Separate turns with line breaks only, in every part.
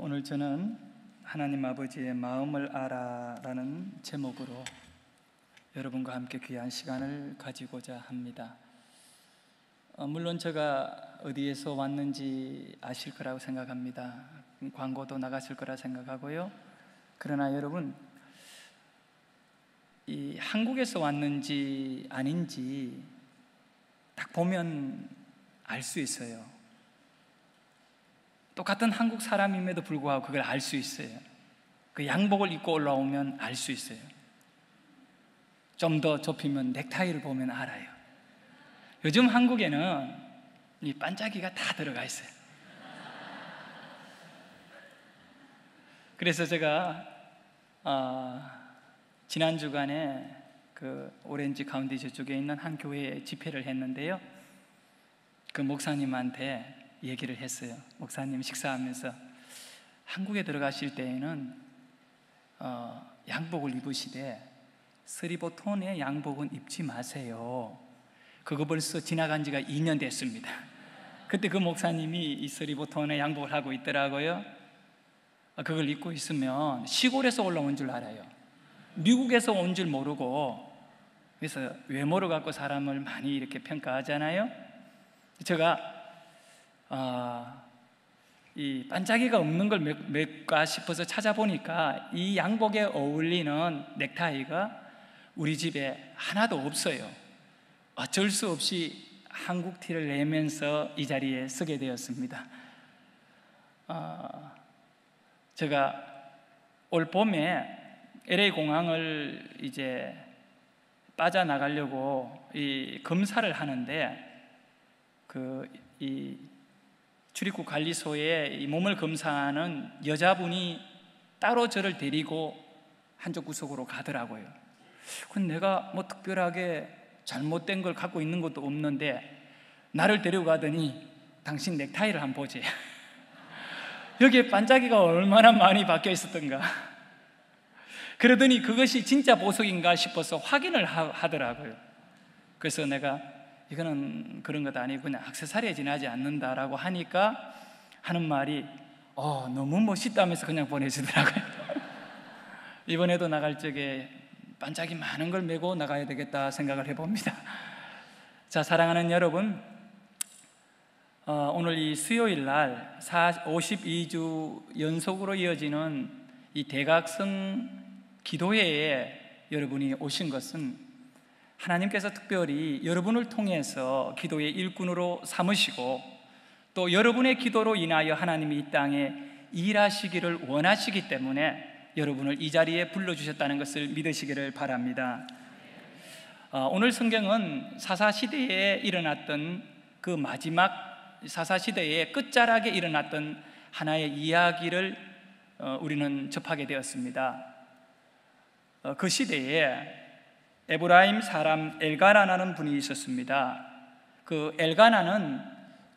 오늘 저는 하나님 아버지의 마음을 알아라는 제목으로 여러분과 함께 귀한 시간을 가지고자 합니다. 물론 제가 어디에서 왔는지 아실 거라고 생각합니다. 광고도 나갔을 거라 생각하고요. 그러나 여러분, 이 한국에서 왔는지 아닌지 딱 보면 알 수 있어요. 똑같은 한국 사람임에도 불구하고 그걸 알 수 있어요. 그 양복을 입고 올라오면 알 수 있어요. 좀 더 좁히면 넥타이를 보면 알아요. 요즘 한국에는 이 반짝이가 다 들어가 있어요. 그래서 제가 지난 주간에 그 오렌지 카운티 저쪽에 있는 한 교회에 집회를 했는데요. 그 목사님한테 얘기를 했어요. 목사님, 식사하면서 한국에 들어가실 때에는 양복을 입으시되 스리보톤의 양복은 입지 마세요. 그거 벌써 지나간 지가 2년 됐습니다. 그때 그 목사님이 이 스리보톤의 양복을 하고 있더라고요. 그걸 입고 있으면 시골에서 올라온 줄 알아요. 미국에서 온 줄 모르고. 그래서 외모를 갖고 사람을 많이 이렇게 평가하잖아요. 제가 이 반짝이가 없는 걸 몇까 싶어서 찾아보니까 이 양복에 어울리는 넥타이가 우리 집에 하나도 없어요. 어쩔 수 없이 한국 티를 내면서 이 자리에 서게 되었습니다. 제가 올 봄에 LA 공항을 이제 빠져나가려고 이 검사를 하는데 이 출입국 관리소에 이 몸을 검사하는 여자분이 따로 저를 데리고 한쪽 구석으로 가더라고요. 근데 내가 뭐 특별하게 잘못된 걸 갖고 있는 것도 없는데 나를 데려가더니 당신 넥타이를 한번 보지. 여기에 반짝이가 얼마나 많이 박혀 있었던가. 그러더니 그것이 진짜 보석인가 싶어서 확인을 하더라고요. 그래서 내가 이거는 그런 것 아니고 그냥 액세서리에 지나지 않는다라고 하니까 하는 말이 너무 멋있다면서 그냥 보내주더라고요. 이번에도 나갈 적에 반짝이 많은 걸 메고 나가야 되겠다 생각을 해봅니다. 자, 사랑하는 여러분, 오늘 이 수요일 날 52주 연속으로 이어지는 이 대각성 기도회에 여러분이 오신 것은 하나님께서 특별히 여러분을 통해서 기도의 일꾼으로 삼으시고 또 여러분의 기도로 인하여 하나님이 이 땅에 일하시기를 원하시기 때문에 여러분을 이 자리에 불러주셨다는 것을 믿으시기를 바랍니다. 오늘 성경은 사사시대에 일어났던 그 마지막 사사시대의 끝자락에 일어났던 하나의 이야기를 우리는 접하게 되었습니다. 그 시대에 에브라임 사람 엘가나라는 분이 있었습니다. 그 엘가나는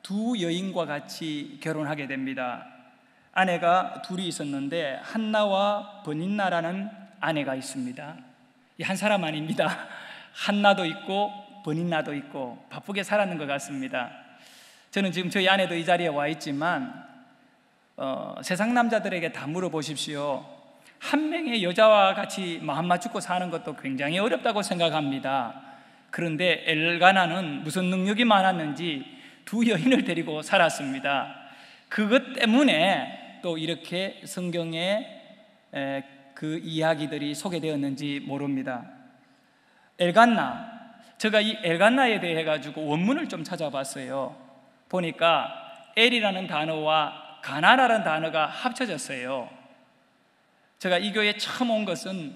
두 여인과 같이 결혼하게 됩니다. 아내가 둘이 있었는데 한나와 버닌나라는 아내가 있습니다. 이 한 사람 아닙니다. 한나도 있고 버닌나도 있고 바쁘게 살았는 것 같습니다. 저는 지금 저희 아내도 이 자리에 와 있지만 세상 남자들에게 다 물어보십시오. 한 명의 여자와 같이 마음 맞추고 사는 것도 굉장히 어렵다고 생각합니다. 그런데 엘가나는 무슨 능력이 많았는지 두 여인을 데리고 살았습니다. 그것 때문에 또 이렇게 성경에 그 이야기들이 소개되었는지 모릅니다. 엘간나, 제가 이 엘간나에 대해 가지고 원문을 좀 찾아봤어요. 보니까 엘이라는 단어와 가나라는 단어가 합쳐졌어요. 제가 이 교회에 처음 온 것은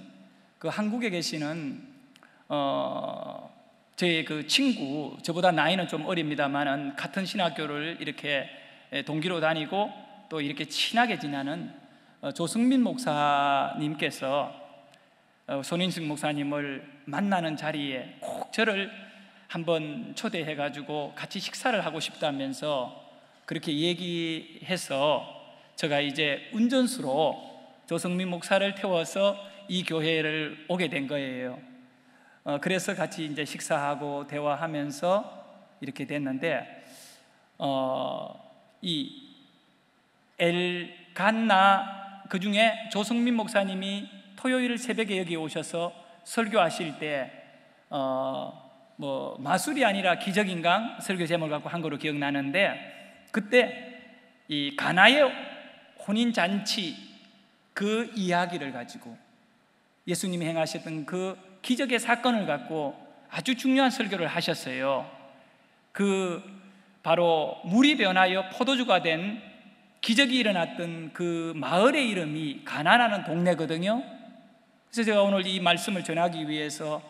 그 한국에 계시는 제 그 친구, 저보다 나이는 좀 어립니다만은 같은 신학교를 이렇게 동기로 다니고 또 이렇게 친하게 지내는 조승민 목사님께서 손인식 목사님을 만나는 자리에 꼭 저를 한번 초대해 가지고 같이 식사를 하고 싶다면서 그렇게 얘기해서 제가 이제 운전수로 조성민 목사를 태워서 이 교회를 오게 된 거예요. 그래서 같이 이제 식사하고 대화하면서 이렇게 됐는데 이 갔나 그 중에 조성민 목사님이 토요일 새벽에 여기 오셔서 설교하실 때 마술이 아니라 기적인강 설교 제목을 갖고 한 거로 기억나는데, 그때 이 가나의 혼인잔치 그 이야기를 가지고 예수님이 행하셨던 그 기적의 사건을 갖고 아주 중요한 설교를 하셨어요. 바로 물이 변하여 포도주가 된 기적이 일어났던 그 마을의 이름이 가나라는 동네거든요. 그래서 제가 오늘 이 말씀을 전하기 위해서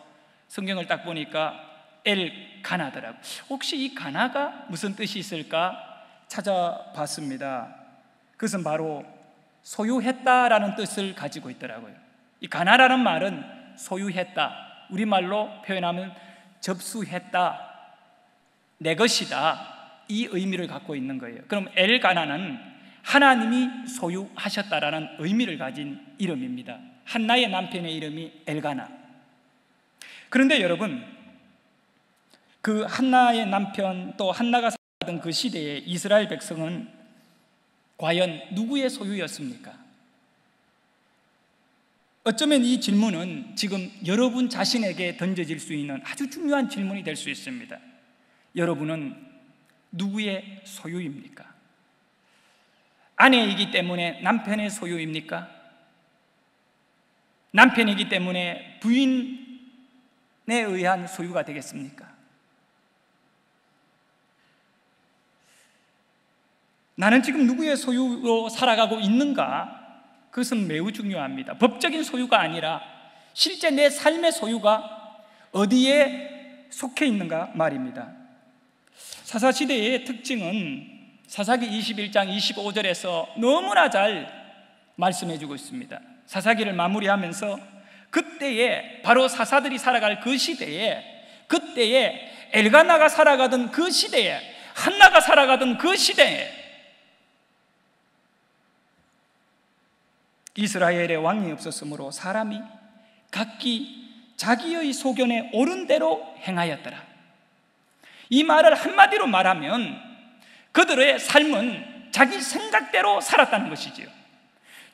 성경을 딱 보니까 엘가나더라고요. 혹시 이 가나가 무슨 뜻이 있을까 찾아봤습니다. 그것은 바로 소유했다라는 뜻을 가지고 있더라고요. 이 가나라는 말은 소유했다, 우리말로 표현하면 접수했다, 내 것이다, 이 의미를 갖고 있는 거예요. 그럼 엘가나는 하나님이 소유하셨다라는 의미를 가진 이름입니다. 한나의 남편의 이름이 엘가나. 그런데 여러분, 그 한나의 남편 또 한나가 살았던 그 시대에 이스라엘 백성은 과연 누구의 소유였습니까? 어쩌면 이 질문은 지금 여러분 자신에게 던져질 수 있는 아주 중요한 질문이 될 수 있습니다. 여러분은 누구의 소유입니까? 아내이기 때문에 남편의 소유입니까? 남편이기 때문에 부인에 의한 소유가 되겠습니까? 나는 지금 누구의 소유로 살아가고 있는가? 그것은 매우 중요합니다. 법적인 소유가 아니라 실제 내 삶의 소유가 어디에 속해 있는가 말입니다. 사사시대의 특징은 사사기 21장 25절에서 너무나 잘 말씀해 주고 있습니다. 사사기를 마무리하면서 그때에, 바로 사사들이 살아갈 그 시대에, 그때에 엘가나가 살아가던 그 시대에, 한나가 살아가던 그 시대에 이스라엘의 왕이 없었으므로 사람이 각기 자기의 소견에 옳은 대로 행하였더라. 이 말을 한마디로 말하면 그들의 삶은 자기 생각대로 살았다는 것이지요.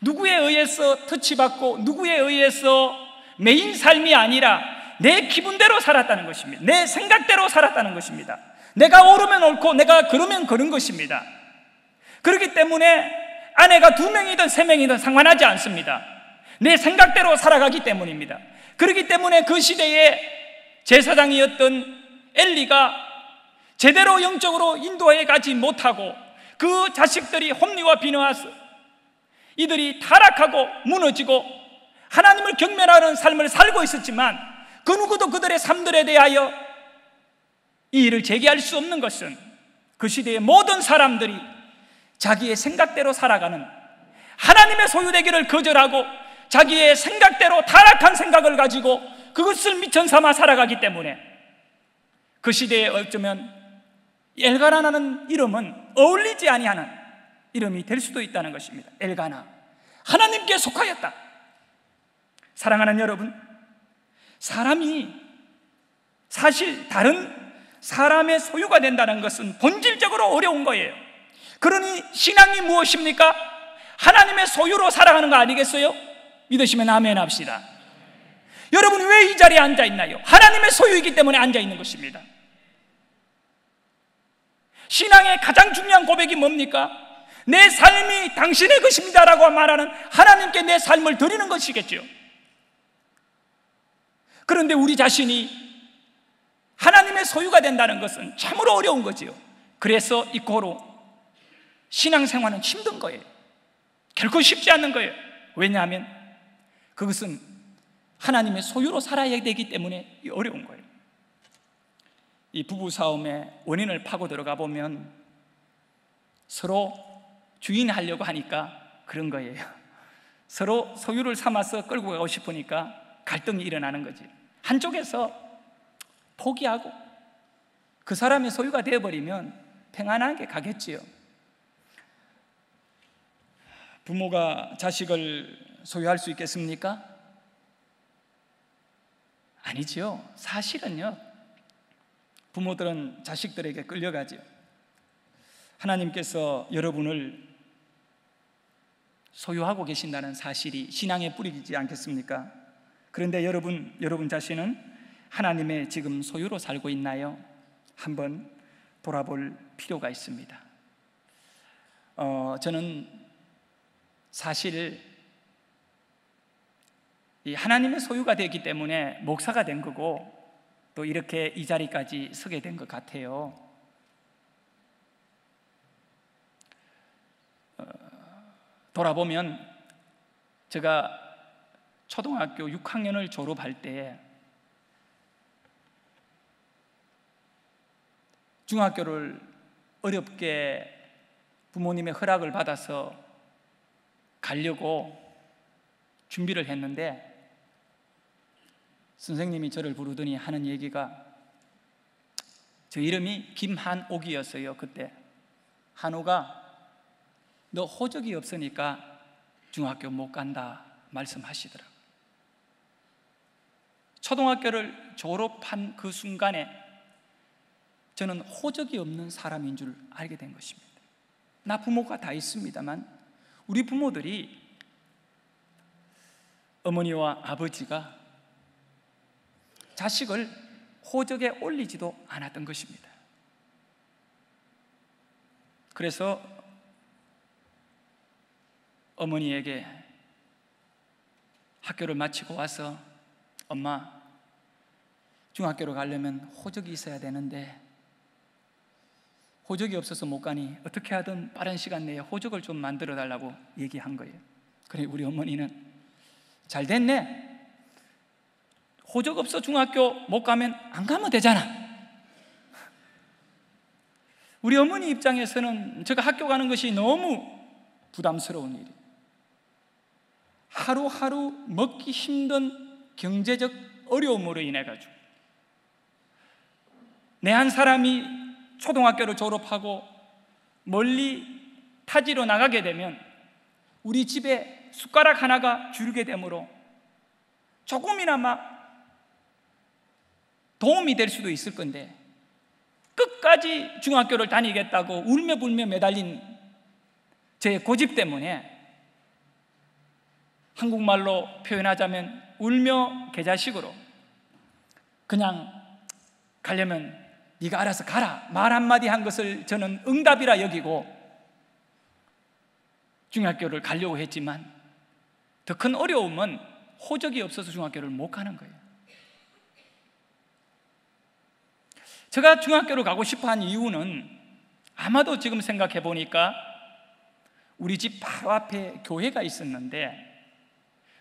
누구에 의해서 터치받고 누구에 의해서 메인 삶이 아니라 내 기분대로 살았다는 것입니다. 내 생각대로 살았다는 것입니다. 내가 옳으면 옳고 내가 그러면 그런 것입니다. 그렇기 때문에 아내가 2명이든 3명이든 상관하지 않습니다. 내 생각대로 살아가기 때문입니다. 그렇기 때문에 그 시대에 제사장이었던 엘리가 제대로 영적으로 인도해 가지 못하고 그 자식들이 홈리와 비느하스, 이들이 타락하고 무너지고 하나님을 경멸하는 삶을 살고 있었지만 그 누구도 그들의 삶들에 대하여 이 일을 제기할 수 없는 것은 그 시대의 모든 사람들이 자기의 생각대로 살아가는, 하나님의 소유되기를 거절하고 자기의 생각대로 타락한 생각을 가지고 그것을 미천 삼아 살아가기 때문에 그 시대에 어쩌면 엘가나라는 이름은 어울리지 아니하는 이름이 될 수도 있다는 것입니다. 엘가나, 하나님께 속하였다. 사랑하는 여러분, 사람이 사실 다른 사람의 소유가 된다는 것은 본질적으로 어려운 거예요. 그러니 신앙이 무엇입니까? 하나님의 소유로 살아가는 거 아니겠어요? 믿으시면 아멘 합시다. 여러분이 왜 이 자리에 앉아 있나요? 하나님의 소유이기 때문에 앉아 있는 것입니다. 신앙의 가장 중요한 고백이 뭡니까? 내 삶이 당신의 것입니다라고 말하는 하나님께 내 삶을 드리는 것이겠죠. 그런데 우리 자신이 하나님의 소유가 된다는 것은 참으로 어려운 거지요. 그래서 이코로 신앙생활은 힘든 거예요. 결코 쉽지 않는 거예요. 왜냐하면 그것은 하나님의 소유로 살아야 되기 때문에 어려운 거예요. 이 부부싸움의 원인을 파고 들어가 보면 서로 주인하려고 하니까 그런 거예요. 서로 소유를 삼아서 끌고 가고 싶으니까 갈등이 일어나는 거지. 한쪽에서 포기하고 그 사람의 소유가 되어버리면 평안하게 가겠지요. 부모가 자식을 소유할 수 있겠습니까? 아니지요. 사실은요, 부모들은 자식들에게 끌려가죠. 하나님께서 여러분을 소유하고 계신다는 사실이 신앙의 뿌리이지 않겠습니까? 그런데 여러분 자신은 하나님의 지금 소유로 살고 있나요? 한번 돌아볼 필요가 있습니다. 저는 사실 이 하나님의 소유가 되기 때문에 목사가 된 거고 또 이렇게 이 자리까지 서게 된 것 같아요. 돌아보면 제가 초등학교 6학년을 졸업할 때 중학교를 어렵게 부모님의 허락을 받아서 가려고 준비를 했는데 선생님이 저를 부르더니 하는 얘기가, 저 이름이 김한옥이었어요. 그때 한옥아, 너 호적이 없으니까 중학교 못 간다 말씀하시더라고요. 초등학교를 졸업한 그 순간에 저는 호적이 없는 사람인 줄 알게 된 것입니다. 나 부모가 다 있습니다만 우리 부모들이, 어머니와 아버지가 자식을 호적에 올리지도 않았던 것입니다. 그래서 어머니에게 학교를 마치고 와서, 엄마, 중학교로 가려면 호적이 있어야 되는데 호적이 없어서 못 가니 어떻게 하든 빠른 시간 내에 호적을 좀 만들어 달라고 얘기한 거예요. 그래 우리 어머니는, 잘 됐네, 호적 없어 중학교 못 가면 안 가면 되잖아. 우리 어머니 입장에서는 제가 학교 가는 것이 너무 부담스러운 일이에요. 하루하루 먹기 힘든 경제적 어려움으로 인해 가지고 내 한 사람이 초등학교를 졸업하고 멀리 타지로 나가게 되면 우리 집에 숟가락 하나가 줄게 되므로 조금이나마 도움이 될 수도 있을 건데 끝까지 중학교를 다니겠다고 울며 불며 매달린 제 고집 때문에, 한국말로 표현하자면 울며 개자식으로 그냥 가려면 네가 알아서 가라 말 한마디 한 것을 저는 응답이라 여기고 중학교를 가려고 했지만 더 큰 어려움은 호적이 없어서 중학교를 못 가는 거예요. 제가 중학교를 가고 싶어한 이유는 아마도 지금 생각해 보니까 우리 집 바로 앞에 교회가 있었는데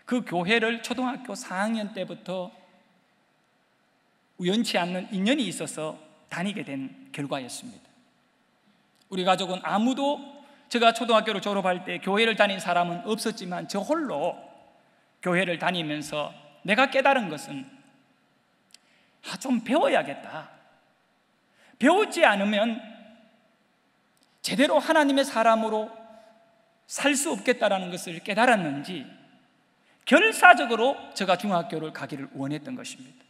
그 교회를 초등학교 4학년 때부터 우연치 않는 인연이 있어서 다니게 된 결과였습니다. 우리 가족은 아무도 제가 초등학교를 졸업할 때 교회를 다닌 사람은 없었지만 저 홀로 교회를 다니면서 내가 깨달은 것은 좀 배워야겠다. 배우지 않으면 제대로 하나님의 사람으로 살 수 없겠다라는 것을 깨달았는지 결사적으로 제가 중학교를 가기를 원했던 것입니다.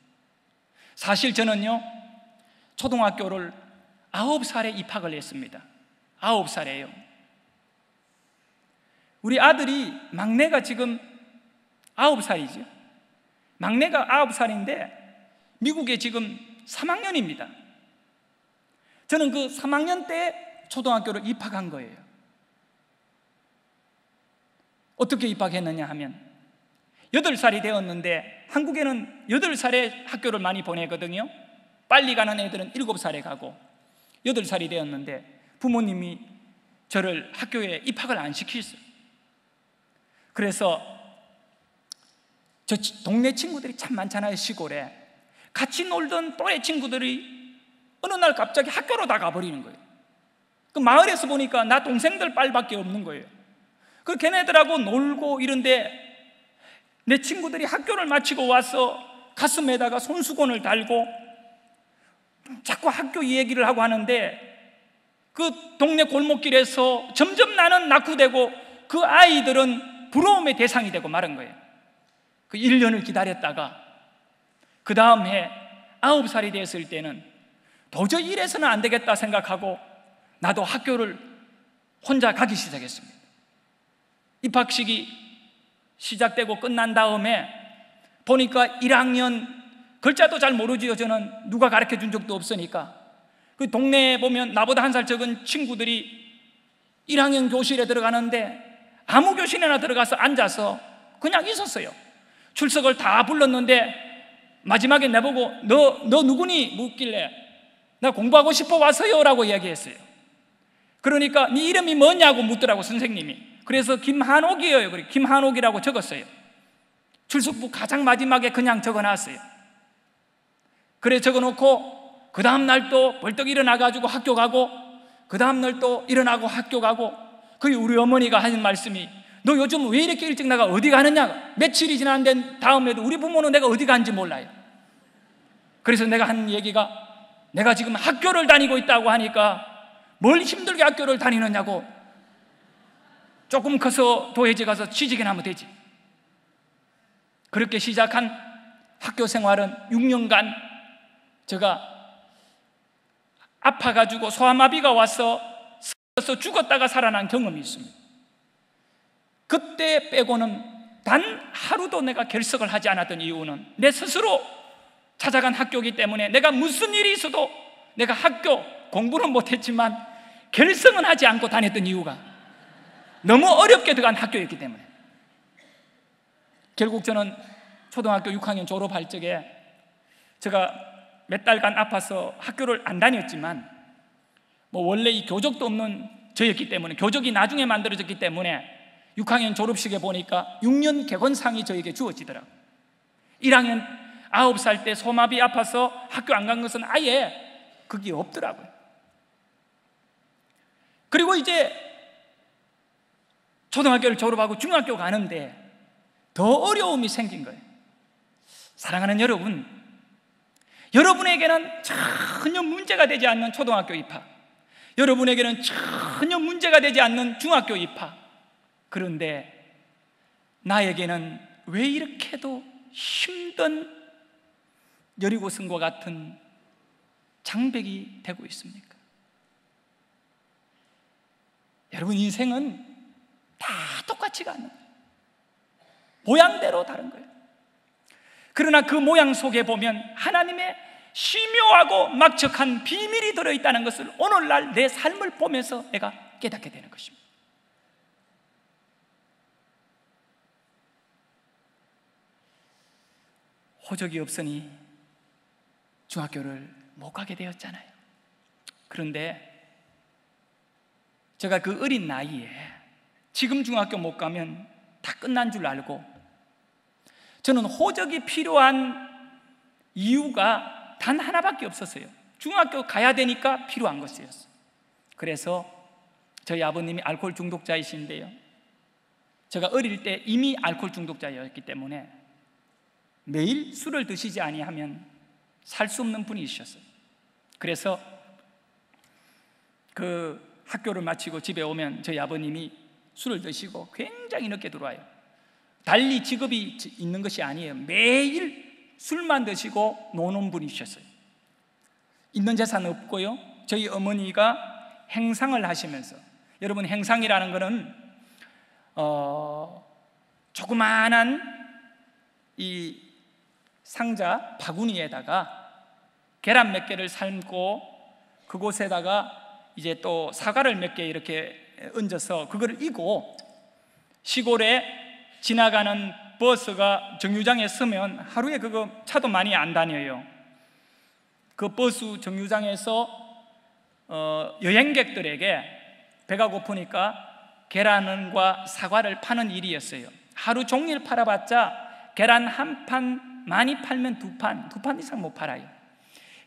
사실 저는요, 초등학교를 9살에 입학을 했습니다. 9살이에요. 우리 아들이, 막내가 지금 9살이죠. 막내가 9살인데 미국에 지금 3학년입니다. 저는 그 3학년 때 초등학교를 입학한 거예요. 어떻게 입학했느냐 하면 8살이 되었는데 한국에는 8살에 학교를 많이 보내거든요. 빨리 가는 애들은 7살에 가고 8살이 되었는데 부모님이 저를 학교에 입학을 안 시켰어요. 그래서 저 동네 친구들이 참 많잖아요. 시골에 같이 놀던 또래 친구들이 어느 날 갑자기 학교로 다 가버리는 거예요. 그 마을에서 보니까 나 동생들 빨밖에 없는 거예요. 그 걔네들하고 놀고 이런데 내 친구들이 학교를 마치고 와서 가슴에다가 손수건을 달고 자꾸 학교 얘기를 하고 하는데 그 동네 골목길에서 점점 나는 낙후되고 그 아이들은 부러움의 대상이 되고 말은 거예요. 그 1년을 기다렸다가 그 다음 해 9살이 됐을 때는 도저히 이래서는 안 되겠다 생각하고 나도 학교를 혼자 가기 시작했습니다. 입학식이 시작되고 끝난 다음에 보니까 1학년 글자도 잘 모르지요. 저는 누가 가르쳐 준 적도 없으니까. 그 동네에 보면 나보다 한 살 적은 친구들이 1학년 교실에 들어가는데 아무 교실에나 들어가서 앉아서 그냥 있었어요. 출석을 다 불렀는데 마지막에 내보고 너 누구니? 묻길래 나 공부하고 싶어 와서요 라고 이야기했어요. 그러니까 네 이름이 뭐냐고 묻더라고 선생님이. 그래서 김한옥이에요. 그래 김한옥이라고 적었어요. 출석부 가장 마지막에 그냥 적어놨어요. 그래 적어놓고 그 다음 날 또 벌떡 일어나가지고 학교 가고 그 다음 날 또 일어나고 학교 가고. 그게 우리 어머니가 하는 말씀이 너 요즘 왜 이렇게 일찍 나가? 어디 가느냐? 며칠이 지났는데 다음에도 우리 부모는 내가 어디 간지 몰라요. 그래서 내가 한 얘기가 내가 지금 학교를 다니고 있다고 하니까 뭘 힘들게 학교를 다니느냐고. 조금 커서 도예지 가서 취직이나 하면 되지. 그렇게 시작한 학교 생활은 6년간 제가 아파가지고 소아마비가 와서 죽었다가 살아난 경험이 있습니다. 그때 빼고는 단 하루도 내가 결석을 하지 않았던 이유는 내 스스로 찾아간 학교이기 때문에 내가 무슨 일이 있어도 내가 학교 공부는 못했지만 결석은 하지 않고 다녔던 이유가 너무 어렵게 들어간 학교였기 때문에. 결국 저는 초등학교 6학년 졸업할 적에 제가 몇 달간 아파서 학교를 안 다녔지만 원래 이 교적도 없는 저였기 때문에 교적이 나중에 만들어졌기 때문에 6학년 졸업식에 보니까 6년 객원상이 저에게 주어지더라고요. 1학년 9살 때 소마비 아파서 학교 안 간 것은 아예 그게 없더라고요. 그리고 이제 초등학교를 졸업하고 중학교 가는데 더 어려움이 생긴 거예요. 사랑하는 여러분, 여러분에게는 전혀 문제가 되지 않는 초등학교 입학, 여러분에게는 전혀 문제가 되지 않는 중학교 입학. 그런데 나에게는 왜 이렇게도 힘든 여리고성과 같은 장벽이 되고 있습니까? 여러분, 인생은 다 똑같지가 않아요. 모양대로 다른 거예요. 그러나 그 모양 속에 보면 하나님의 심오하고 막측한 비밀이 들어있다는 것을 오늘날 내 삶을 보면서 내가 깨닫게 되는 것입니다. 호적이 없으니 중학교를 못 가게 되었잖아요. 그런데 제가 그 어린 나이에 지금 중학교 못 가면 다 끝난 줄 알고 저는 호적이 필요한 이유가 단 하나밖에 없었어요. 중학교 가야 되니까 필요한 것이었어요. 그래서 저희 아버님이 알코올 중독자이신데요, 제가 어릴 때 이미 알코올 중독자였기 때문에 매일 술을 드시지 아니하면 살 수 없는 분이셨어요. 그래서 그 학교를 마치고 집에 오면 저희 아버님이 술을 드시고 굉장히 늦게 들어와요. 달리 직업이 있는 것이 아니에요. 매일 술만 드시고 노는 분이셨어요. 있는 재산 없고요. 저희 어머니가 행상을 하시면서, 여러분 행상이라는 것은 조그마한 이 상자 바구니에다가 계란 몇 개를 삶고 그곳에다가 이제 또 사과를 몇 개 이렇게 얹어서 그걸 이고 시골에 지나가는 버스가 정류장에 서면 하루에 그거 차도 많이 안 다녀요. 그 버스 정류장에서 여행객들에게 배가 고프니까 계란과 사과를 파는 일이었어요. 하루 종일 팔아봤자 계란 한 판 많이 팔면 두 판 이상 못 팔아요.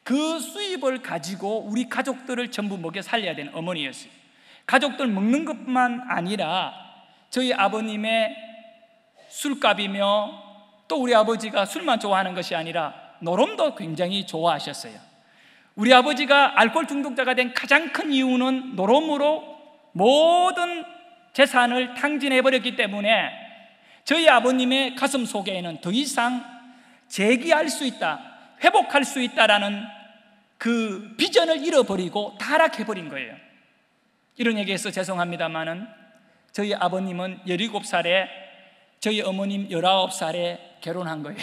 그 수입을 가지고 우리 가족들을 전부 먹여 살려야 되는 어머니였어요. 가족들 먹는 것만 아니라 저희 아버님의 술값이며 또 우리 아버지가 술만 좋아하는 것이 아니라 노름도 굉장히 좋아하셨어요. 우리 아버지가 알코올 중독자가 된 가장 큰 이유는 노름으로 모든 재산을 탕진해버렸기 때문에 저희 아버님의 가슴 속에는 더 이상 재기할 수 있다, 회복할 수 있다라는 그 비전을 잃어버리고 타락해버린 거예요. 이런 얘기해서 죄송합니다만은 저희 아버님은 17살에 저희 어머님 19살에 결혼한 거예요.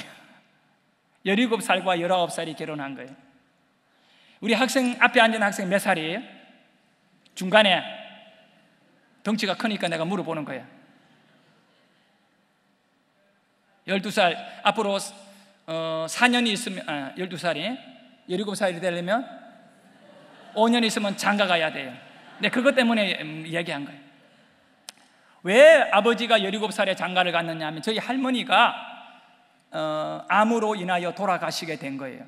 17살과 19살이 결혼한 거예요. 우리 학생 앞에 앉은 학생 몇 살이에요? 중간에 덩치가 크니까 내가 물어보는 거예요. 12살. 앞으로 4년이 있으면 12살이 17살이 되려면 5년 있으면 장가 가야 돼요. 네, 그것 때문에 이야기한 거예요. 왜 아버지가 17살에 장가를 갔느냐 하면 저희 할머니가 암으로 인하여 돌아가시게 된 거예요.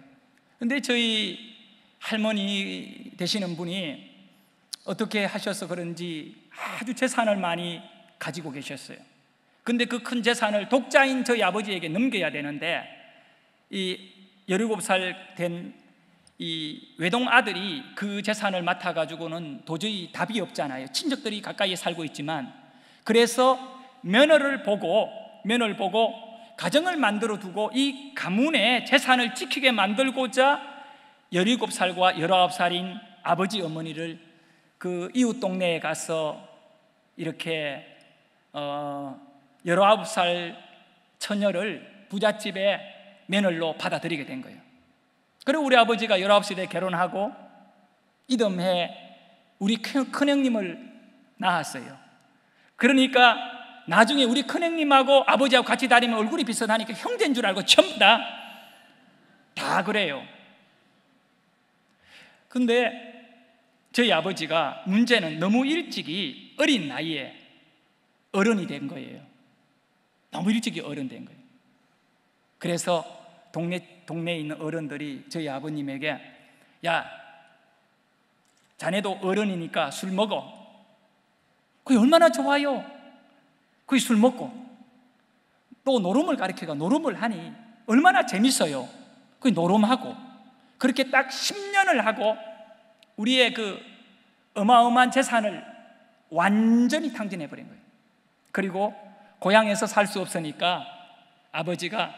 근데 저희 할머니 되시는 분이 어떻게 하셔서 그런지 아주 재산을 많이 가지고 계셨어요. 근데 그 큰 재산을 독자인 저희 아버지에게 넘겨야 되는데 이 17살 된 이 외동 아들이 그 재산을 맡아가지고는 도저히 답이 없잖아요. 친척들이 가까이에 살고 있지만, 그래서 면허를 보고 가정을 만들어 두고 이 가문의 재산을 지키게 만들고자 17살과 19살인 아버지 어머니를 그 이웃 동네에 가서 이렇게 19살 처녀를 부잣집에 며느리로 받아들이게 된 거예요. 그리고 우리 아버지가 19살에 결혼하고 이듬해 우리 큰형님을 낳았어요. 그러니까 나중에 우리 큰형님하고 아버지하고 같이 다니면 얼굴이 비슷하니까 형제인 줄 알고 전부 다 그래요. 근데 저희 아버지가 문제는 너무 일찍이 어린 나이에 어른이 된 거예요. 너무 일찍이 어른 된 거예요. 그래서 동네에 있는 어른들이 저희 아버님에게, 야, 자네도 어른이니까 술 먹어. 그게 얼마나 좋아요. 그게 술 먹고 또 노름을 가르쳐가 노름을 하니 얼마나 재밌어요. 그게 노름하고. 그렇게 딱 10년을 하고 우리의 그 어마어마한 재산을 완전히 탕진해버린 거예요. 그리고 고향에서 살 수 없으니까 아버지가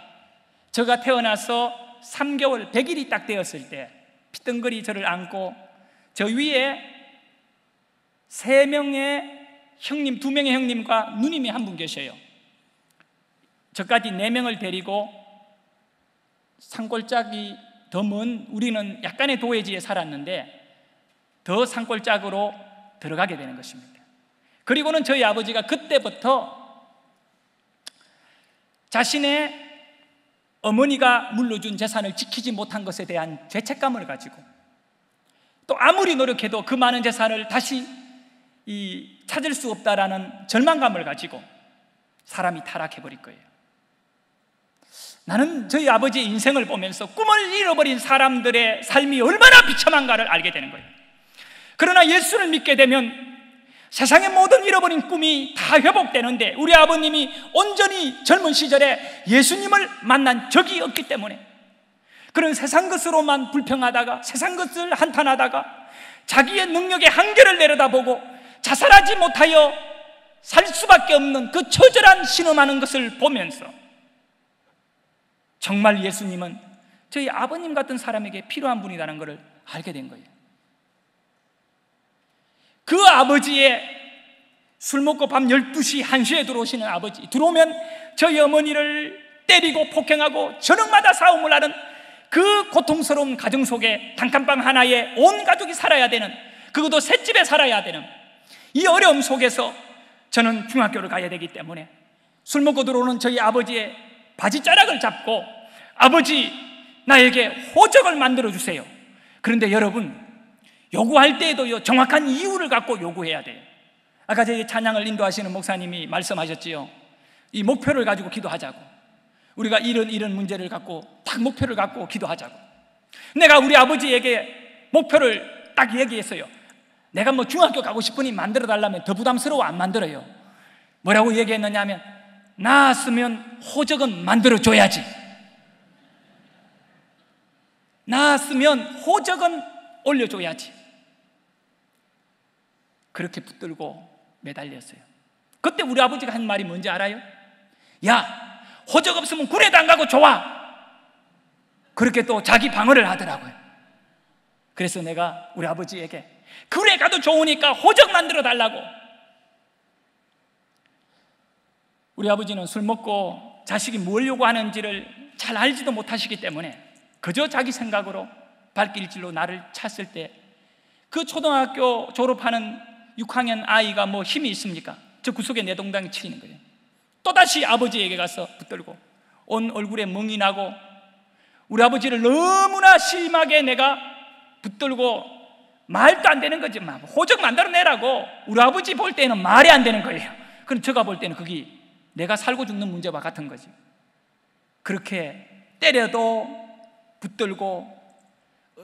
저가 태어나서 3개월 100일이 딱 되었을 때 피덩거리 저를 안고 저 위에 3명의 형님, 2명의 형님과 누님이 한 분 계셔요. 저까지 4명을 데리고 산골짜기 더 먼, 우리는 약간의 도회지에 살았는데 더 산골짜기로 들어가게 되는 것입니다. 그리고는 저희 아버지가 그때부터 자신의 어머니가 물려준 재산을 지키지 못한 것에 대한 죄책감을 가지고 또 아무리 노력해도 그 많은 재산을 다시 찾을 수 없다라는 절망감을 가지고 사람이 타락해버릴 거예요. 나는 저희 아버지의 인생을 보면서 꿈을 잃어버린 사람들의 삶이 얼마나 비참한가를 알게 되는 거예요. 그러나 예수를 믿게 되면 세상의 모든 잃어버린 꿈이 다 회복되는데 우리 아버님이 온전히 젊은 시절에 예수님을 만난 적이 없기 때문에 그런 세상 것으로만 불평하다가 세상 것을 한탄하다가 자기의 능력의 한계를 내려다보고 자살하지 못하여 살 수밖에 없는 그 처절한 신음하는 것을 보면서 정말 예수님은 저희 아버님 같은 사람에게 필요한 분이라는 것을 알게 된 거예요. 그 아버지의 술 먹고 밤 12시, 1시에 들어오시는 아버지, 들어오면 저희 어머니를 때리고 폭행하고 저녁마다 싸움을 하는 그 고통스러운 가정 속에 단칸방 하나에 온 가족이 살아야 되는, 그것도 셋집에 살아야 되는 이 어려움 속에서 저는 중학교를 가야 되기 때문에 술 먹고 들어오는 저희 아버지의 바지자락을 잡고 아버지, 나에게 호적을 만들어 주세요. 그런데 여러분, 요구할 때에도요 정확한 이유를 갖고 요구해야 돼요. 아까 저희 찬양을 인도하시는 목사님이 말씀하셨지요. 이 목표를 가지고 기도하자고. 우리가 이런 문제를 갖고 딱 목표를 갖고 기도하자고. 내가 우리 아버지에게 목표를 딱 얘기했어요. 내가 뭐 중학교 가고 싶으니 만들어 달라면 더 부담스러워 안 만들어요. 뭐라고 얘기했느냐 하면 낳았으면 호적은 만들어 줘야지. 낳았으면 호적은 올려줘야지. 그렇게 붙들고 매달렸어요. 그때 우리 아버지가 한 말이 뭔지 알아요? 야, 호적 없으면 군에도 안 가고 좋아. 그렇게 또 자기 방어를 하더라고요. 그래서 내가 우리 아버지에게 군에 가도 좋으니까 호적 만들어 달라고 우리 아버지는 술 먹고 자식이 뭘 요구하는지를 잘 알지도 못하시기 때문에 그저 자기 생각으로 발길질로 나를 찼을 때, 그 초등학교 졸업하는 6학년 아이가 뭐 힘이 있습니까? 저 구석에 내동댕이 치는 거예요. 또다시 아버지에게 가서 붙들고 온 얼굴에 멍이 나고, 우리 아버지를 너무나 심하게 내가 붙들고 말도 안 되는 거지, 막 호적 만들어내라고. 우리 아버지 볼 때는 말이 안 되는 거예요. 그럼 제가 볼 때는 그게 내가 살고 죽는 문제와 같은 거지. 그렇게 때려도 붙들고,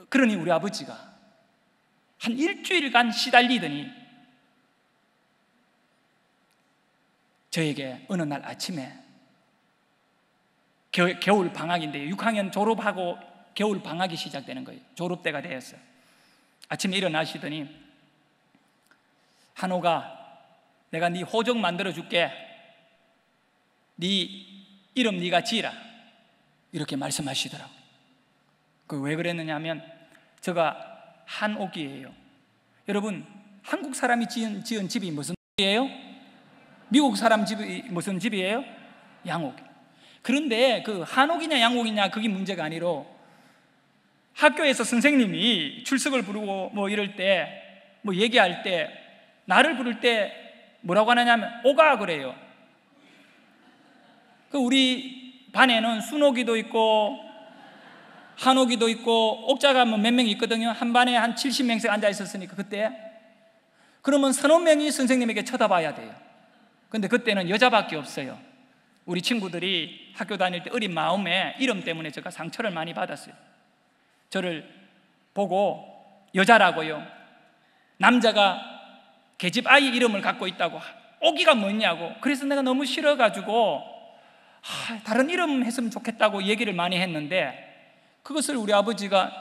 그러니 우리 아버지가 한 일주일간 시달리더니 저에게 어느 날 아침에, 겨울 방학인데요, 6학년 졸업하고 겨울 방학이 시작되는 거예요. 졸업 때가 되었어요. 아침에 일어나시더니, 한호가 내가 네 호적 만들어 줄게, 네 이름 네가 지으라, 이렇게 말씀하시더라고요. 왜 그랬느냐 하면, 제가 한옥이에요. 여러분, 한국 사람이 지은 집이 무슨 집이에요? 미국 사람 집이 무슨 집이에요? 양옥. 그런데 그 한옥이냐 양옥이냐 그게 문제가 아니로, 학교에서 선생님이 출석을 부르고 뭐 이럴 때, 뭐 얘기할 때 나를 부를 때 뭐라고 하냐면 오가 그래요. 그 우리 반에는 순옥이도 있고 한옥이도 있고 옥자가 뭐 몇 명 있거든요. 한 반에 한 70명씩 앉아 있었으니까 그때. 그러면 서너 명이 선생님에게 쳐다봐야 돼요. 근데 그때는 여자밖에 없어요. 우리 친구들이 학교 다닐 때 어린 마음에 이름 때문에 제가 상처를 많이 받았어요. 저를 보고 여자라고요, 남자가 계집 아이 이름을 갖고 있다고, 오기가 뭐냐고. 그래서 내가 너무 싫어가지고 다른 이름 했으면 좋겠다고 얘기를 많이 했는데, 그것을 우리 아버지가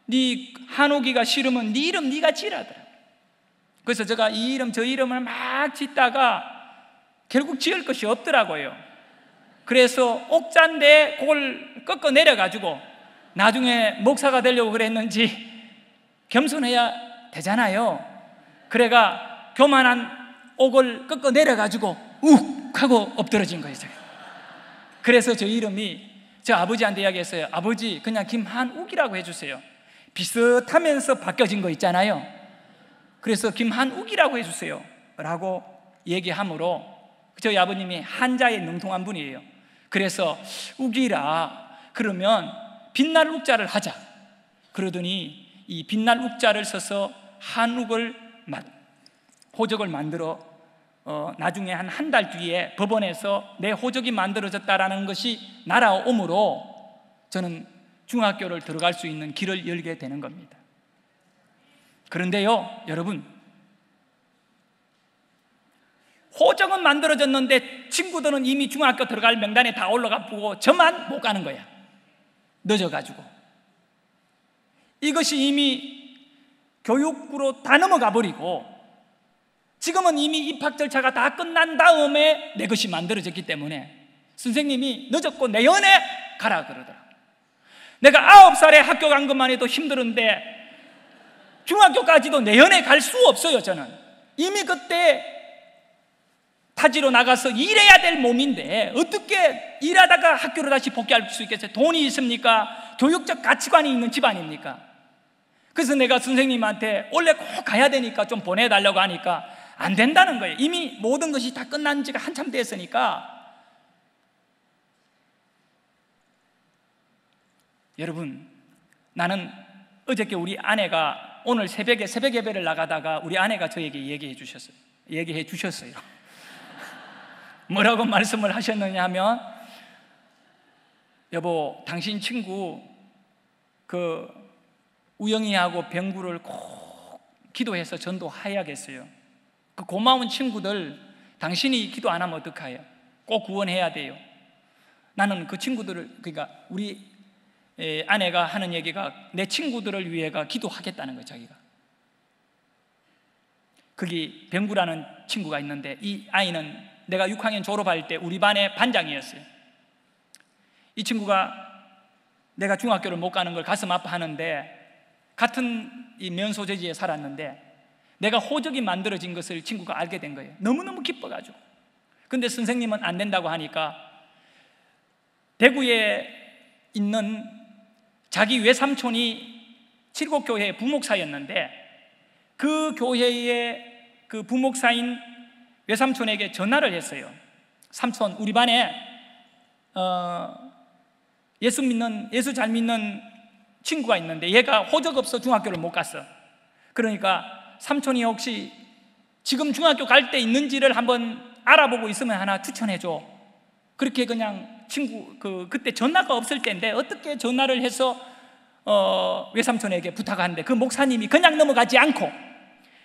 네 한옥이가 싫으면 네 이름 네가 지으라더라고요. 그래서 제가 이 이름 저 이름을 막 짓다가 결국 지을 것이 없더라고요. 그래서 옥자인데 그걸 꺾어 내려가지고, 나중에 목사가 되려고 그랬는지 겸손해야 되잖아요. 그래가 교만한 옥을 꺾어 내려가지고 욱 하고 엎드러진 거예요. 그래서 저 이름이, 저 아버지한테 이야기했어요. 아버지, 그냥 김한욱이라고 해주세요. 비슷하면서 바뀌어진 거 있잖아요. 그래서 김한욱이라고 해주세요 라고 얘기하므로, 저희 아버님이 한자에 능통한 분이에요. 그래서 욱이라 그러면 빛날 욱자를 하자 그러더니, 이 빛날 욱자를 써서 한욱을 호적을 만들어 나중에 한 달 뒤에 법원에서 내 호적이 만들어졌다라는 것이 날아오므로 저는 중학교를 들어갈 수 있는 길을 열게 되는 겁니다. 그런데요, 여러분, 호적은 만들어졌는데 친구들은 이미 중학교 들어갈 명단에 다 올라가 보고 저만 못 가는 거야. 늦어가지고. 이것이 이미 교육부로 다 넘어가 버리고, 지금은 이미 입학 절차가 다 끝난 다음에 내 것이 만들어졌기 때문에 선생님이 늦었고 내년에 가라 그러더라고요. 내가 9살에 학교 간 것만 해도 힘들었는데 중학교까지도 내년에 갈 수 없어요. 저는 이미 그때 타지로 나가서 일해야 될 몸인데 어떻게 일하다가 학교로 다시 복귀할 수 있겠어요? 돈이 있습니까? 교육적 가치관이 있는 집안입니까? 그래서 내가 선생님한테 원래 꼭 가야 되니까 좀 보내달라고 하니까 안 된다는 거예요. 이미 모든 것이 다 끝난 지가 한참 됐으니까. 여러분, 나는 어저께 우리 아내가 오늘 새벽에 새벽 예배를 나가다가 우리 아내가 저에게 얘기해 주셨어요. 뭐라고 말씀을 하셨느냐 하면, 여보, 당신 친구 그 우영이하고 병구를 꼭 기도해서 전도해야겠어요. 그 고마운 친구들 당신이 기도 안 하면 어떡해요? 꼭 구원해야 돼요. 나는 그 친구들을, 그러니까 우리 아내가 하는 얘기가 내 친구들을 위해가 기도하겠다는 거예요. 자기가. 거기 병구라는 친구가 있는데, 이 아이는 내가 6학년 졸업할 때 우리 반의 반장이었어요. 이 친구가 내가 중학교를 못 가는 걸 가슴 아파하는데, 같은 이 면소재지에 살았는데 내가 호적이 만들어진 것을 친구가 알게 된 거예요. 너무너무 기뻐가지고. 근데 선생님은 안 된다고 하니까 대구에 있는 자기 외삼촌이 칠곡교회 부목사였는데 그 교회의 그 부목사인 외삼촌에게 전화를 했어요. 삼촌, 우리 반에 예수 잘 믿는 친구가 있는데 얘가 호적 없어 중학교를 못 갔어. 그러니까 삼촌이 혹시 지금 중학교 갈 때 있는지를 한번 알아보고 있으면 하나 추천해줘. 그렇게 그냥 그때 전화가 없을 때인데 어떻게 전화를 해서 외삼촌에게 부탁하는데 그 목사님이 그냥 넘어가지 않고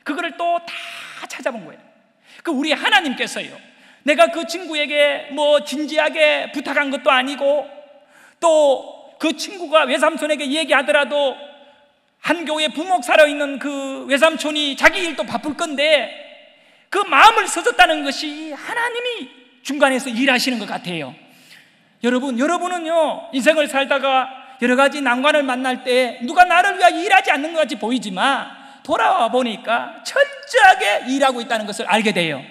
그거를 또 다 찾아본 거예요. 그 우리 하나님께서요, 내가 그 친구에게 뭐 진지하게 부탁한 것도 아니고 또 그 친구가 외삼촌에게 얘기하더라도 한 교회 부목사로 있는 그 외삼촌이 자기 일도 바쁠 건데 그 마음을 써줬다는 것이 하나님이 중간에서 일하시는 것 같아요. 여러분은요, 인생을 살다가 여러 가지 난관을 만날 때 누가 나를 위하여 일하지 않는 것 같이 보이지만 돌아와 보니까 철저하게 일하고 있다는 것을 알게 돼요.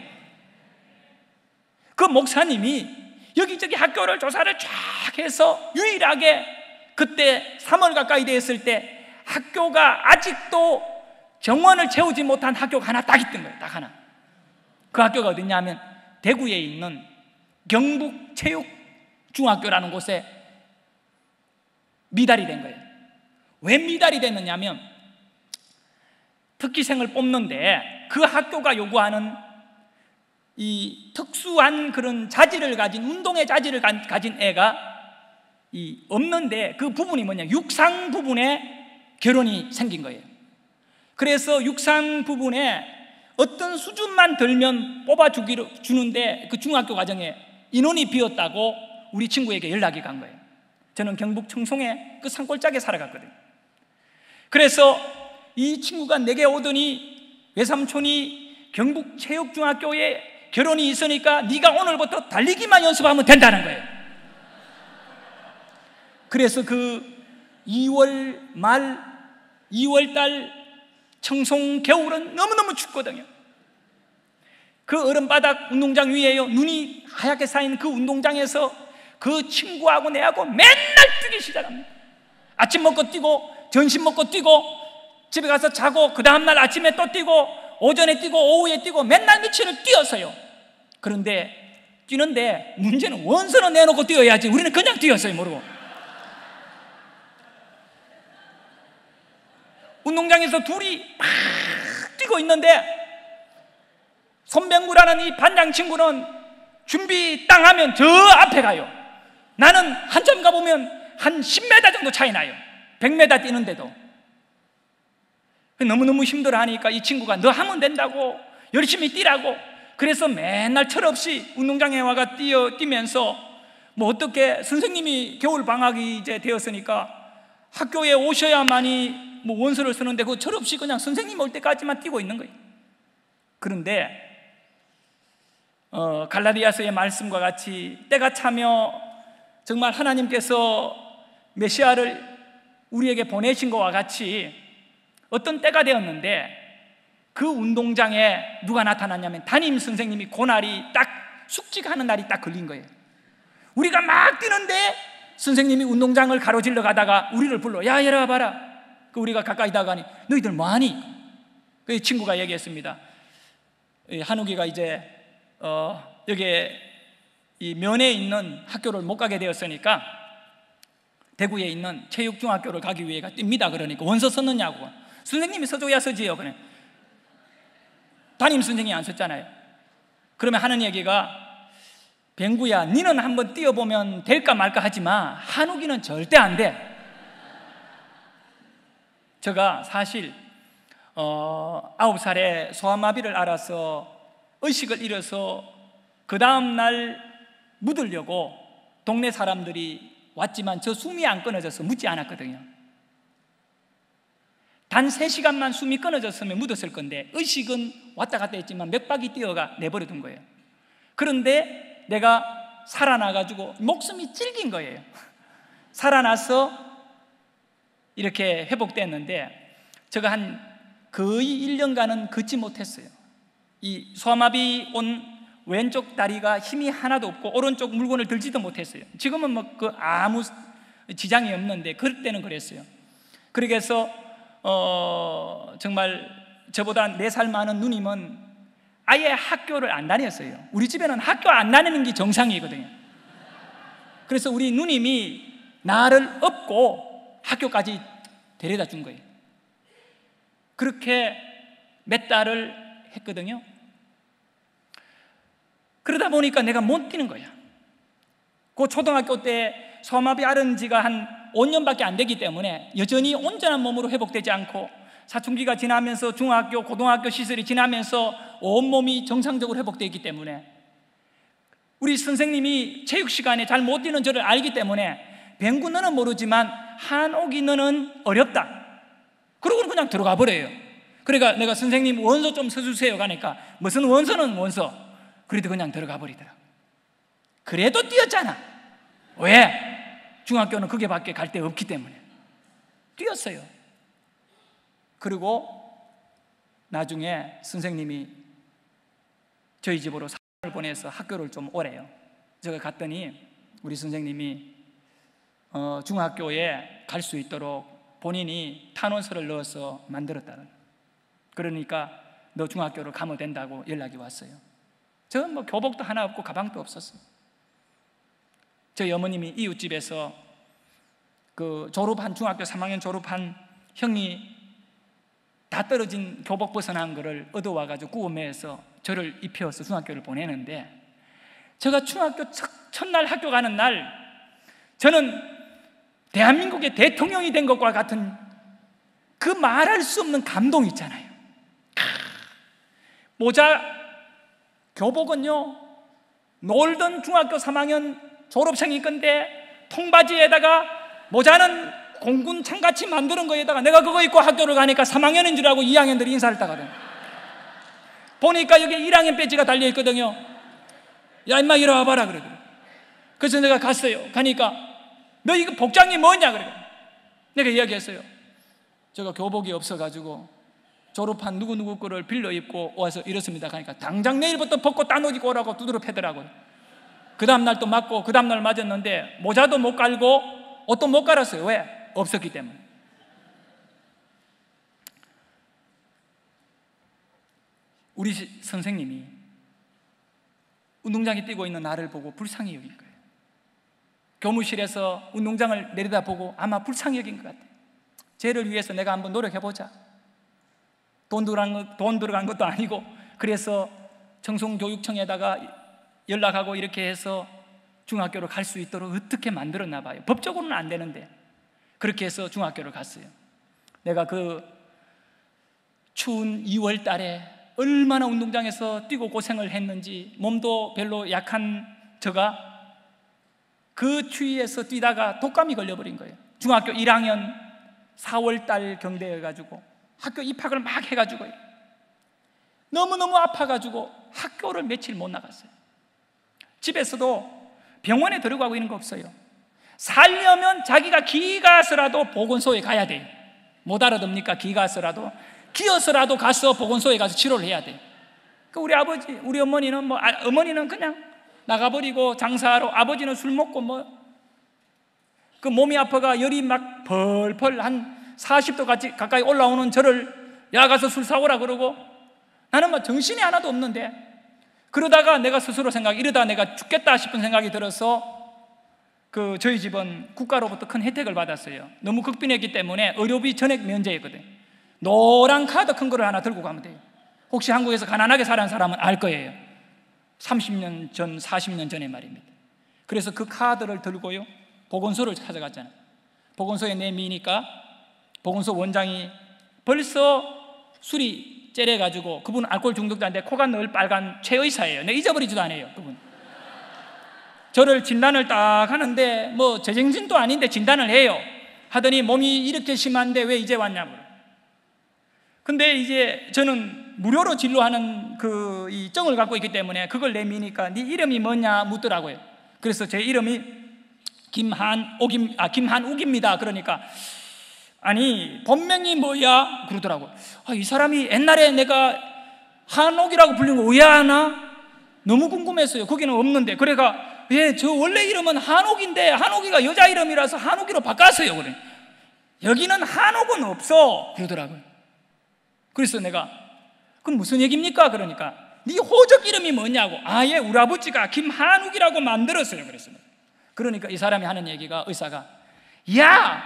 그 목사님이 여기저기 학교를 조사를 쫙 해서 유일하게 그때 3월 가까이 되었을 때 학교가 아직도 정원을 채우지 못한 학교가 하나 딱 있던 거예요. 딱 하나. 그 학교가 어디냐면 대구에 있는 경북체육중학교라는 곳에 미달이 된 거예요. 왜 미달이 됐느냐면 특기생을 뽑는데 그 학교가 요구하는 이 특수한 그런 자질을 가진, 운동의 자질을 가진 애가 없는데 그 부분이 뭐냐, 육상 부분에 결혼이 생긴 거예요. 그래서 육상 부분에 어떤 수준만 들면 뽑아주는데 그 중학교 과정에 인원이 비었다고 우리 친구에게 연락이 간 거예요. 저는 경북 청송에 그 산골짜기에 살아갔거든요. 그래서 이 친구가 내게 오더니 외삼촌이 경북 체육중학교에 결혼이 있으니까 네가 오늘부터 달리기만 연습하면 된다는 거예요. 그래서 그 2월 말 2월 달 청송 겨울은 너무너무 춥거든요. 그 얼음바닥 운동장 위에요, 눈이 하얗게 쌓인 그 운동장에서 그 친구하고 내하고 맨날 뛰기 시작합니다. 아침 먹고 뛰고 점심 먹고 뛰고 집에 가서 자고 그 다음날 아침에 또 뛰고 오전에 뛰고 오후에 뛰고 맨날 며칠을 뛰었어요. 그런데 뛰는데 문제는 원서는 내놓고 뛰어야지 우리는 그냥 뛰었어요. 모르고 운동장에서 둘이 막 뛰고 있는데 손병구라는 이 반장 친구는 준비 땅 하면 저 앞에 가요. 나는 한참 가보면 한 10m 정도 차이 나요. 100m 뛰는데도. 너무너무 힘들어하니까 이 친구가 너 하면 된다고 열심히 뛰라고. 그래서 맨날 철없이 운동장에 와가 뛰면서 뭐 어떻게 선생님이 겨울방학이 이제 되었으니까 학교에 오셔야만이 뭐 원서를 쓰는데 그 철없이 그냥 선생님 올 때까지만 뛰고 있는 거예요. 그런데 갈라디아서의 말씀과 같이 때가 차며 정말 하나님께서 메시아를 우리에게 보내신 것과 같이 어떤 때가 되었는데 그 운동장에 누가 나타났냐면 담임 선생님이 그날이 딱 숙직하는 날이 딱 걸린 거예요. 우리가 막 뛰는데 선생님이 운동장을 가로질러 가다가 우리를 불러, 야 얘들아 봐라. 그 우리가 가까이 다가가니 너희들 뭐하니? 그 친구가 얘기했습니다. 한욱이가 이제 여기에 이 면에 있는 학교를 못 가게 되었으니까 대구에 있는 체육중학교를 가기 위해 뜁니다. 그러니까 원서 썼느냐고. 선생님이 써줘야 쓰지요. 그래. 담임 선생님이 안 썼잖아요. 그러면 하는 얘기가, 병구야 니는 한번 뛰어보면 될까 말까 하지만 한욱이는 절대 안 돼. 제가 사실 9살에 소아마비를 앓아서 의식을 잃어서 그 다음날 묻으려고 동네 사람들이 왔지만 저 숨이 안 끊어져서 묻지 않았거든요. 단 3시간만 숨이 끊어졌으면 묻었을 건데 의식은 왔다 갔다 했지만 몇 바퀴 뛰어가 내버려둔 거예요. 그런데 내가 살아나가지고 목숨이 찔긴 거예요. 살아나서 이렇게 회복됐는데 제가 한 거의 1년간은 걷지 못했어요. 이 소아마비 온 왼쪽 다리가 힘이 하나도 없고 오른쪽 물건을 들지도 못했어요. 지금은 뭐 그 아무 지장이 없는데 그럴 때는 그랬어요. 그렇게 해서 정말 저보다 4살 많은 누님은 아예 학교를 안 다녔어요. 우리 집에는 학교 안 다니는 게 정상이거든요. 그래서 우리 누님이 나를 업고 학교까지 데려다 준 거예요. 그렇게 몇 달을 했거든요. 그러다 보니까 내가 못 뛰는 거야. 그 초등학교 때 소아마비 앓은 지가 한 5년밖에 안 되기 때문에 여전히 온전한 몸으로 회복되지 않고, 사춘기가 지나면서 중학교, 고등학교 시설이 지나면서 온몸이 정상적으로 회복되기 때문에 우리 선생님이 체육 시간에 잘 못 뛰는 저를 알기 때문에 병구 너는 모르지만 한옥이 너는 어렵다, 그러고는 그냥 들어가 버려요. 그러니까 내가 선생님 원서 좀 써주세요 가니까 무슨 원서는 원서, 그래도 그냥 들어가 버리더라. 그래도 뛰었잖아. 왜? 중학교는 그게 밖에 갈 데 없기 때문에 뛰었어요. 그리고 나중에 선생님이 저희 집으로 사람을 보내서 학교를 좀 오래요. 제가 갔더니 우리 선생님이 중학교에 갈 수 있도록 본인이 탄원서를 넣어서 만들었다는, 그러니까 너 중학교를 가면 된다고 연락이 왔어요. 저는 뭐 교복도 하나 없고 가방도 없었어요. 저희 어머님이 이웃집에서 그 중학교 3학년 졸업한 형이 다 떨어진 교복 벗어난 거를 얻어와가지고 구워매서 저를 입혀서 중학교를 보내는데, 제가 중학교 첫날 학교 가는 날 저는 대한민국의 대통령이 된 것과 같은 그 말할 수 없는 감동이 있잖아요. 모자, 교복은요 놀던 중학교 3학년 졸업생이 건데 통바지에다가 모자는 공군 창같이 만드는 거에다가 내가 그거 입고 학교를 가니까 3학년인 줄 알고 2학년들이 인사를 따거든. 보니까 여기 1학년 배지가 달려있거든요. 야 임마 이리 와봐라 그러더라고요. 그래서 내가 갔어요. 가니까 너 이거 복장이 뭐냐 그래. 내가 이야기했어요. 제가 교복이 없어가지고 졸업한 누구누구 거를 빌려 입고 와서 이렇습니다. 가니까 당장 내일부터 벗고 딴 옷 입고 오라고 두드려 패더라고요. 그 다음날 또 맞고 그 다음날 맞았는데 모자도 못 갈고 옷도 못 갈았어요. 왜? 없었기 때문에. 우리 선생님이 운동장에 뛰고 있는 나를 보고 불쌍히 여긴 거예요. 교무실에서 운동장을 내려다보고 아마 불쌍히 여긴 것 같아요. 쟤를 위해서 내가 한번 노력해보자. 돈 들어간 것도 아니고, 그래서 청송교육청에다가 연락하고 이렇게 해서 중학교로 갈 수 있도록 어떻게 만들었나 봐요. 법적으로는 안 되는데 그렇게 해서 중학교를 갔어요. 내가 그 추운 2월 달에 얼마나 운동장에서 뛰고 고생을 했는지, 몸도 별로 약한 저가 그 추위에서 뛰다가 독감이 걸려버린 거예요. 중학교 1학년 4월 달 경대여가지고 학교 입학을 막 해가지고 너무너무 아파가지고 학교를 며칠 못 나갔어요. 집에서도 병원에 들어가고 있는 거 없어요. 살려면 자기가 기가서라도 보건소에 가야 돼요. 못 알아듣습니까? 기가서라도 기어서라도 가서 보건소에 가서 치료를 해야 돼요. 우리 아버지, 우리 어머니는 어머니는 그냥 나가버리고 장사하러, 아버지는 술 먹고 그 몸이 아파가 열이 막 펄펄 한 40도 가까이 올라오는 저를 야 가서 술 사오라 그러고, 나는 정신이 하나도 없는데, 그러다가 내가 스스로 이러다 내가 죽겠다 싶은 생각이 들어서 저희 집은 국가로부터 큰 혜택을 받았어요. 너무 극빈했기 때문에 의료비 전액 면제했거든. 노란 카드 큰 거를 하나 들고 가면 돼요. 혹시 한국에서 가난하게 살아는 사람은 알 거예요. 30년 전, 40년 전의 말입니다. 그래서 그 카드를 들고요 보건소를 찾아갔잖아요. 보건소에 내미니까 보건소 원장이 벌써 술이 째려가지고, 그분 알코올 중독자인데 코가 늘 빨간 최의사예요. 내가 잊어버리지도 않아요. 그분 저를 진단을 딱 하는데 재정신도 아닌데 진단을 해요. 하더니 몸이 이렇게 심한데 왜 이제 왔냐고. 근데 이제 저는 무료로 진료하는 이 증을 갖고 있기 때문에 그걸 내미니까 네 이름이 뭐냐 묻더라고요. 그래서 제 이름이 김한욱입니다. 그러니까 아니 본명이 뭐야 그러더라고요. 이 사람이 옛날에 내가 한옥이라고 불린 거 의아하나? 너무 궁금했어요. 거기는 없는데. 그래가 저 원래 이름은 한옥인데 한옥이가 여자 이름이라서 한옥이로 바꿨어요. 그래. 여기는 한옥은 없어 그러더라고요. 그래서 내가 그럼 무슨 얘기입니까? 그러니까 네 호적 이름이 뭐냐고. 아예 우리 아버지가 김한욱이라고 만들었어요. 그랬습니다. 그러니까 이 사람이 하는 얘기가, 의사가, 야,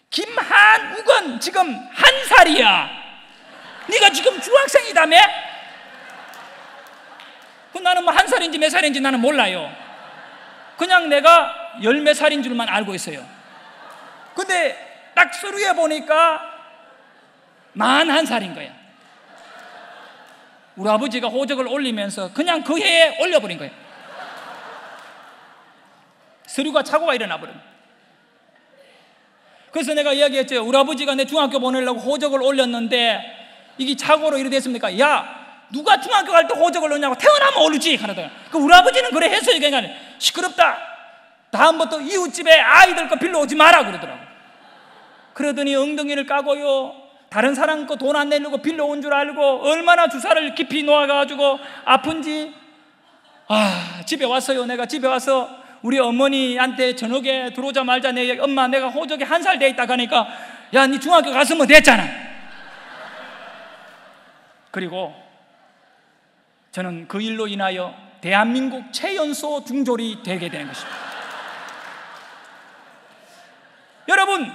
김한욱은 지금 1살이야. 네가 지금 중학생이다며? 나는 뭐 1살인지 몇 살인지 나는 몰라요. 그냥 내가 10몇 살인 줄만 알고 있어요. 근데 딱 서류에 보니까 41살인 거야. 우리 아버지가 호적을 올리면서 그냥 그 해에 올려버린 거예요. 서류가 착오가 일어나 버린 거예요. 그래서 내가 이야기했죠. 우리 아버지가 내 중학교 보내려고 호적을 올렸는데 이게 착오로 이래 됐습니까? 야, 누가 중학교 갈 때 호적을 넣냐고. 태어나면 오르지 그러더라. 그 우리 아버지는 그래 했어요. 그러니까 시끄럽다, 다음부터 이웃집에 아이들 거 빌려 오지 마라 그러더라고. 그러더니 엉덩이를 까고요, 다른 사람 거 돈 안 내려고 빌려온 줄 알고 얼마나 주사를 깊이 놓아가지고 아픈지. 집에 왔어요. 내가 집에 와서 우리 어머니한테 저녁에 들어오자마자 엄마 내가 호적에 1살 돼 있다 하니까, 야, 니 중학교 갔으면 됐잖아. 그리고 저는 그 일로 인하여 대한민국 최연소 중졸이 되게 되는 것입니다. 여러분,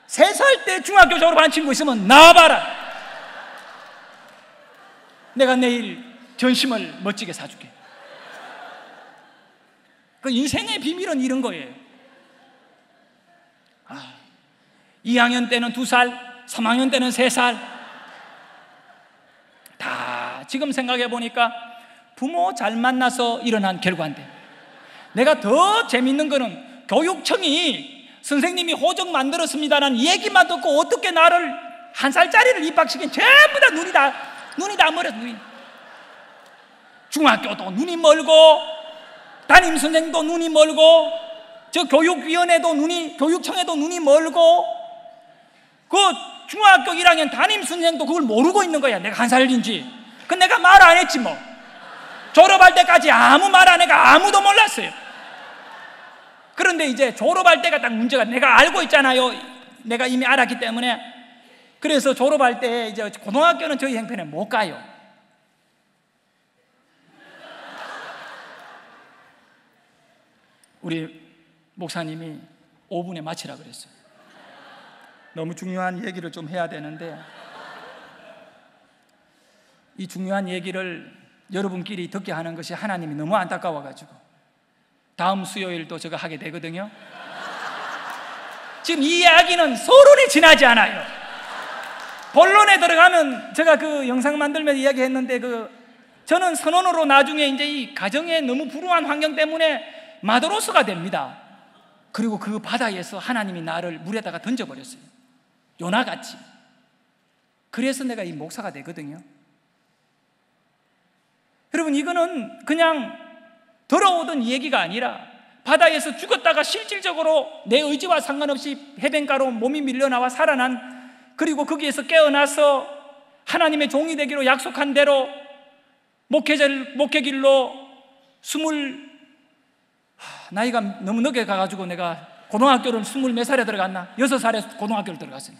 3살 때 중학교 졸업한 친구 있으면 나와봐라. 내가 내일 전심을 멋지게 사줄게. 그 인생의 비밀은 이런 거예요. 2학년 때는 2살, 3학년 때는 3살. 다 지금 생각해 보니까 부모 잘 만나서 일어난 결과인데, 내가 더 재밌는 거는 교육청이 선생님이 호적 만들었습니다라는 얘기만 듣고 어떻게 나를 1살짜리를 입학시킨. 전부 다 눈이 다 멀어서. 중학교도 눈이 멀고 담임선생도 눈이 멀고 저 교육위원회도 교육청에도 눈이 멀고 그 중학교 1학년 담임선생도 그걸 모르고 있는 거야. 내가 1살인지. 그 내가 말 안 했지 뭐. 졸업할 때까지 아무 말 안 해가 아무도 몰랐어요. 그런데 이제 졸업할 때가 딱 문제가, 내가 알고 있잖아요. 내가 이미 알았기 때문에. 그래서 졸업할 때 이제 고등학교는 저희 형편에 못 가요. 우리 목사님이 5분에 마치라 그랬어요. 너무 중요한 얘기를 좀 해야 되는데, 이 중요한 얘기를 여러분끼리 듣게 하는 것이 하나님이 너무 안타까워가지고 다음 수요일도 제가 하게 되거든요. 지금 이 이야기는 서론이 지나지 않아요. 본론에 들어가면, 제가 그 영상 만들면서 이야기했는데, 저는 선언으로 나중에 이제 이 가정의 너무 불우한 환경 때문에 마도로스가 됩니다. 그리고 그 바다에서 하나님이 나를 물에다가 던져버렸어요. 요나같이. 그래서 내가 이 목사가 되거든요. 여러분, 이거는 그냥 들어오던 얘기가 아니라 바다에서 죽었다가 실질적으로 내 의지와 상관없이 해변가로 몸이 밀려나와 살아난, 그리고 거기에서 깨어나서 하나님의 종이 되기로 약속한 대로 목회길로 나이가 너무 늦게 가가지고 내가 고등학교를 20몇 살에 들어갔나? 6살에 고등학교를 들어갔어요.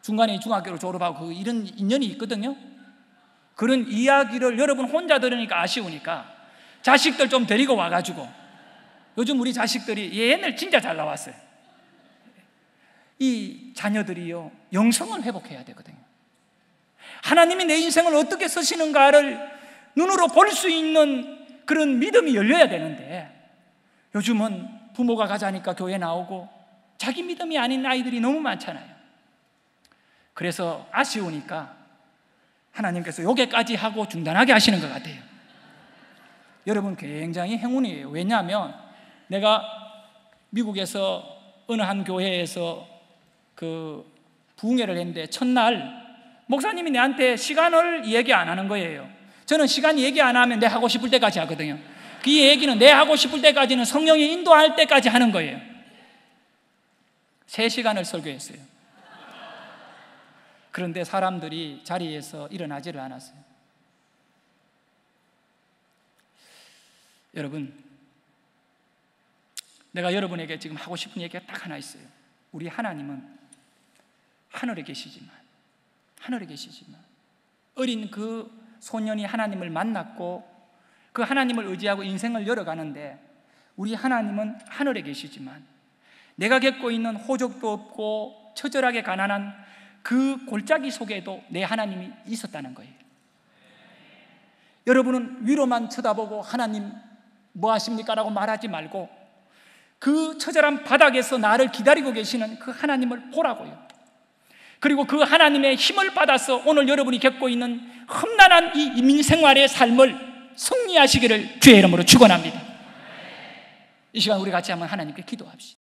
중간에 중학교를 졸업하고 이런 인연이 있거든요. 그런 이야기를 여러분 혼자 들으니까 아쉬우니까 자식들 좀 데리고 와가지고, 요즘 우리 자식들이 얘네들 진짜 잘 나왔어요. 이 자녀들이요, 영성을 회복해야 되거든요. 하나님이 내 인생을 어떻게 쓰시는가를 눈으로 볼 수 있는 그런 믿음이 열려야 되는데, 요즘은 부모가 가자니까 교회 나오고 자기 믿음이 아닌 아이들이 너무 많잖아요. 그래서 아쉬우니까 하나님께서 요게까지 하고 중단하게 하시는 것 같아요. 여러분, 굉장히 행운이에요. 왜냐하면 내가 미국에서 어느 한 교회에서 그 부흥회를 했는데, 첫날 목사님이 내한테 시간을 얘기 안 하는 거예요. 저는 시간 얘기 안 하면 내 하고 싶을 때까지 하거든요. 그 얘기는 내 하고 싶을 때까지는 성령이 인도할 때까지 하는 거예요. 3시간을 설교했어요. 그런데 사람들이 자리에서 일어나지를 않았어요. 여러분, 내가 여러분에게 지금 하고 싶은 얘기가 딱 하나 있어요. 우리 하나님은 하늘에 계시지만 어린 그 소년이 하나님을 만났고 그 하나님을 의지하고 인생을 열어가는데, 우리 하나님은 하늘에 계시지만 내가 겪고 있는 호적도 없고 처절하게 가난한 그 골짜기 속에도 내 하나님이 있었다는 거예요. 여러분은 위로만 쳐다보고 하나님 뭐 하십니까? 라고 말하지 말고 그 처절한 바닥에서 나를 기다리고 계시는 그 하나님을 보라고요. 그리고 그 하나님의 힘을 받아서 오늘 여러분이 겪고 있는 험난한 이 민생활의 삶을 승리하시기를 주의 이름으로 축원합니다. 이 시간 우리 같이 한번 하나님께 기도합시다.